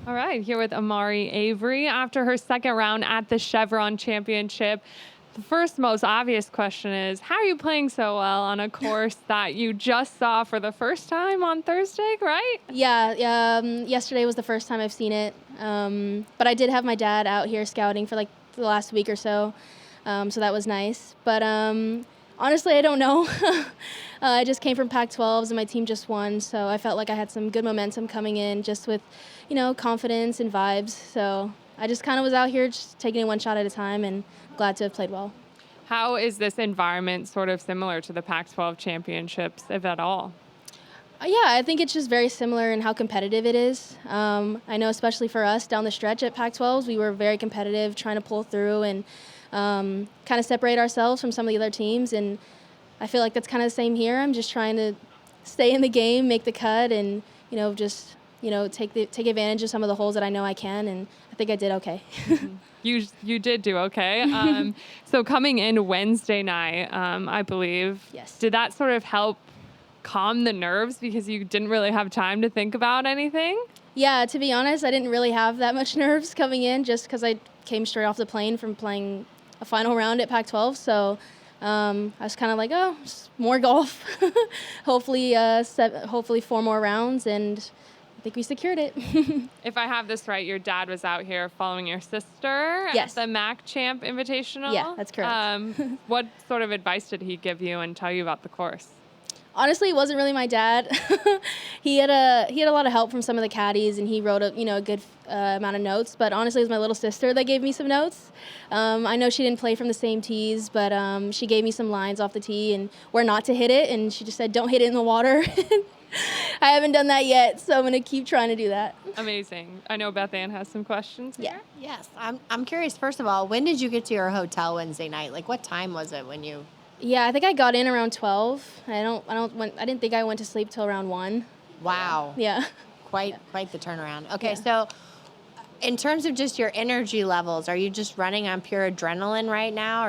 All right, here with Amari Avery after her second round at the Chevron Championship. The first most obvious question is, how are you playing so well on a course that you just saw for the first time on Thursday, right? Yeah, yesterday was the first time I've seen it. But I did have my dad out here scouting for like the last week or so. So that was nice. But honestly, I don't know. I just came from Pac-12s and my team just won. So I felt like I had some good momentum coming in just with, confidence and vibes. So I just kind of was out here just taking it one shot at a time and glad to have played well. How is this environment sort of similar to the Pac-12 championships, if at all? Yeah, I think it's just very similar in how competitive it is. I know especially for us down the stretch at Pac-12s, we were very competitive, trying to pull through and kind of separate ourselves from some of the other teams. And I feel like that's kind of the same here. I'm just trying to stay in the game, make the cut, and take advantage of some of the holes that I know I can. And I think I did okay. You did do okay. So coming in Wednesday night, I believe, Yes. did that sort of help calm the nerves because you didn't really have time to think about anything? Yeah, to be honest, I didn't really have that much nerves coming in just because I came straight off the plane from playing a final round at Pac-12. So I was kind of like, oh, just more golf. Hopefully 4 more rounds, and I think we secured it. If I have this right, your dad was out here following your sister Yes. at the MAC Champ Invitational? Yeah, that's correct. What sort of advice did he give you and tell you about the course? Honestly, it wasn't really my dad. He had a lot of help from some of the caddies, and he wrote a good amount of notes. But honestly, it was my little sister that gave me some notes. I know she didn't play from the same tees, but she gave me some lines off the tee and where not to hit it, and she just said, "Don't hit it in the water." I haven't done that yet, so I'm gonna keep trying to do that. Amazing. I know Beth Ann has some questions here. Yeah. Yes, I'm curious. First of all, when did you get to your hotel Wednesday night? Like, what time was it when you? Yeah, I think I got in around 12. I didn't think I went to sleep till around 1. Wow. Yeah. Quite the turnaround. Okay, Yeah. so in terms of just your energy levels, are you just running on pure adrenaline right now?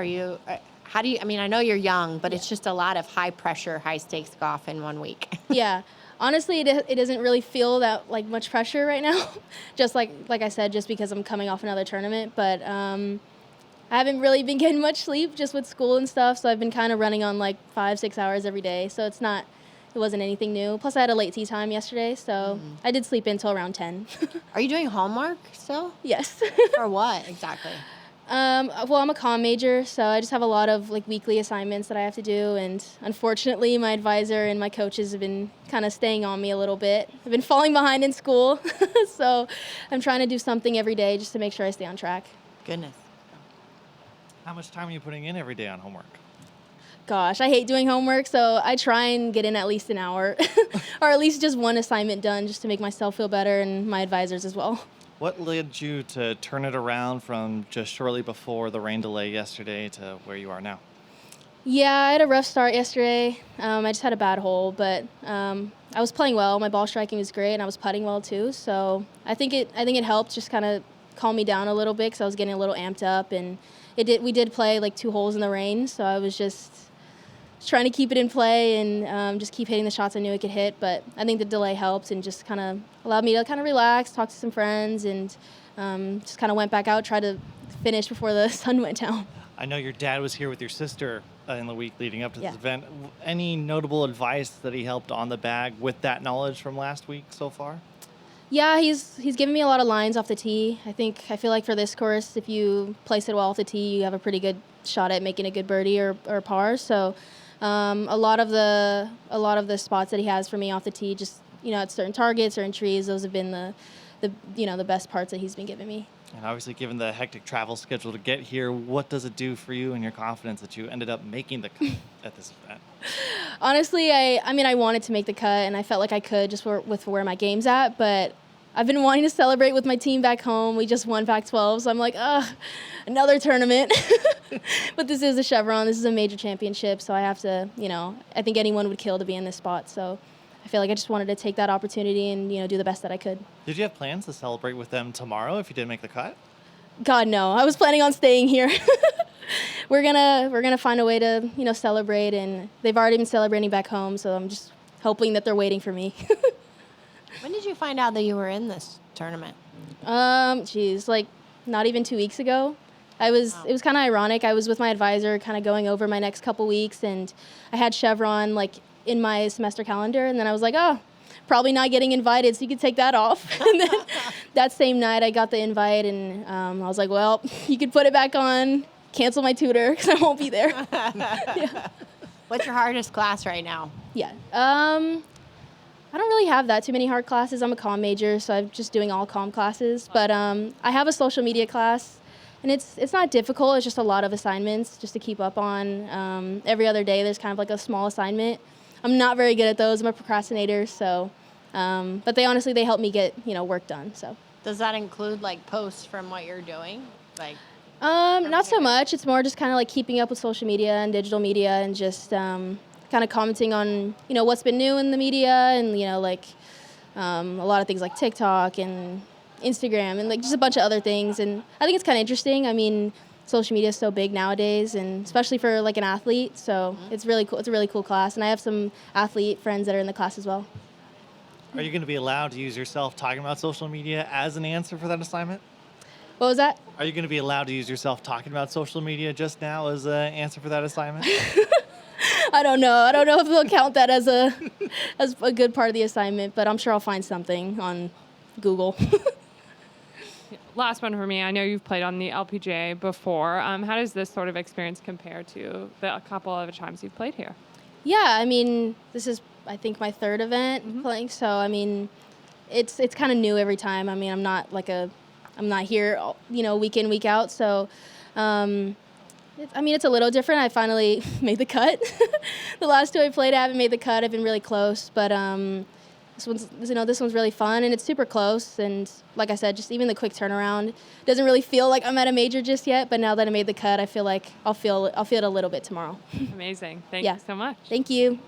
How do you? I mean, I know you're young, but it's just a lot of high pressure, high stakes golf in 1 week. Yeah. Honestly, it doesn't really feel that like much pressure right now. Just like I said, just because I'm coming off another tournament, but I haven't really been getting much sleep just with school and stuff, so I've been kind of running on like 5-6 hours every day. So it wasn't anything new. Plus I had a late tea time yesterday, so I did sleep until around 10. Are you doing homework still? Yes. For what exactly? Well, I'm a comm major, so I just have a lot of like weekly assignments that I have to do, and unfortunately my advisor and my coaches have been kind of staying on me a little bit. I've been falling behind in school, so I'm trying to do something every day just to make sure I stay on track. Goodness. How much time are you putting in every day on homework? Gosh, I hate doing homework, so I try and get in at least an hour or at least just one assignment done just to make myself feel better and my advisors as well. What led you to turn it around from just shortly before the rain delay yesterday to where you are now? Yeah, I had a rough start yesterday. I just had a bad hole, but I was playing well. My ball striking was great, and I was putting well too. So I think it helped just kind of calm me down a little bit because I was getting a little amped up, and we did play like 2 holes in the rain, so I was just trying to keep it in play and just keep hitting the shots I knew I could hit. But I think the delay helped and just kind of allowed me to kind of relax, talk to some friends, and just kind of went back out, tried to finish before the sun went down. I know your dad was here with your sister in the week leading up to this Yeah. event. Any notable advice that he helped on the bag with that knowledge from last week so far? Yeah, he's given me a lot of lines off the tee. I feel like for this course, if you place it well off the tee, you have a pretty good shot at making a good birdie or par. So a lot of the spots that he has for me off the tee, just at certain targets or in trees, those have been the best parts that he's been giving me. And obviously, given the hectic travel schedule to get here, what does it do for you and your confidence that you ended up making the cut at this event? Honestly, I wanted to make the cut, and I felt like I could just with where my game's at, but I've been wanting to celebrate with my team back home. We just won Pac-12, so I'm like, another tournament. But this is a Chevron. This is a major championship, so I have to, I think anyone would kill to be in this spot. So I feel like I just wanted to take that opportunity and, do the best that I could. Did you have plans to celebrate with them tomorrow if you didn't make the cut? God, no. I was planning on staying here. We're gonna find a way to, celebrate, and they've already been celebrating back home, so I'm just hoping that they're waiting for me. When did you find out that you were in this tournament? Geez, like not even 2 weeks ago. It was kind of ironic. I was with my advisor kind of going over my next couple weeks, and I had Chevron like in my semester calendar, and then I was like, oh, probably not getting invited, so you could take that off. And then that same night I got the invite, and I was like, well, you could put it back on, cancel my tutor because I won't be there. Yeah. What's your hardest class right now? Yeah. I don't really have that too many hard classes. I'm a comm major, so I'm just doing all comm classes. But I have a social media class, and it's not difficult. It's just a lot of assignments just to keep up on. Every other day there's kind of like a small assignment. I'm not very good at those. I'm a procrastinator, so. But they help me get work done. So. Does that include like posts from what you're doing? Like. Not so much. It's more just kind of like keeping up with social media and digital media, and just kind of commenting on what's been new in the media, and like a lot of things like TikTok and Instagram and like just a bunch of other things. And I think it's kind of interesting. I mean, social media is so big nowadays, and especially for like an athlete. So it's really cool. It's a really cool class, and I have some athlete friends that are in the class as well. Are you going to be allowed to use yourself talking about social media as an answer for that assignment? What was that? Are you going to be allowed to use yourself talking about social media just now as an answer for that assignment? I don't know. I don't know if they'll count that as a good part of the assignment, but I'm sure I'll find something on Google. Last one for me. I know you've played on the LPGA before. How does this sort of experience compare to the couple of times you've played here? Yeah, I mean, this is, I think, my third event playing. So, I mean, it's kind of new every time. I mean, I'm not here, week in, week out. So, it's a little different. I finally made the cut. The last two I played, I haven't made the cut. I've been really close, but this one's really fun, and it's super close. And like I said, just even the quick turnaround doesn't really feel like I'm at a major just yet. But now that I made the cut, I feel like I'll feel it a little bit tomorrow. Amazing. Thank you so much. Thank you.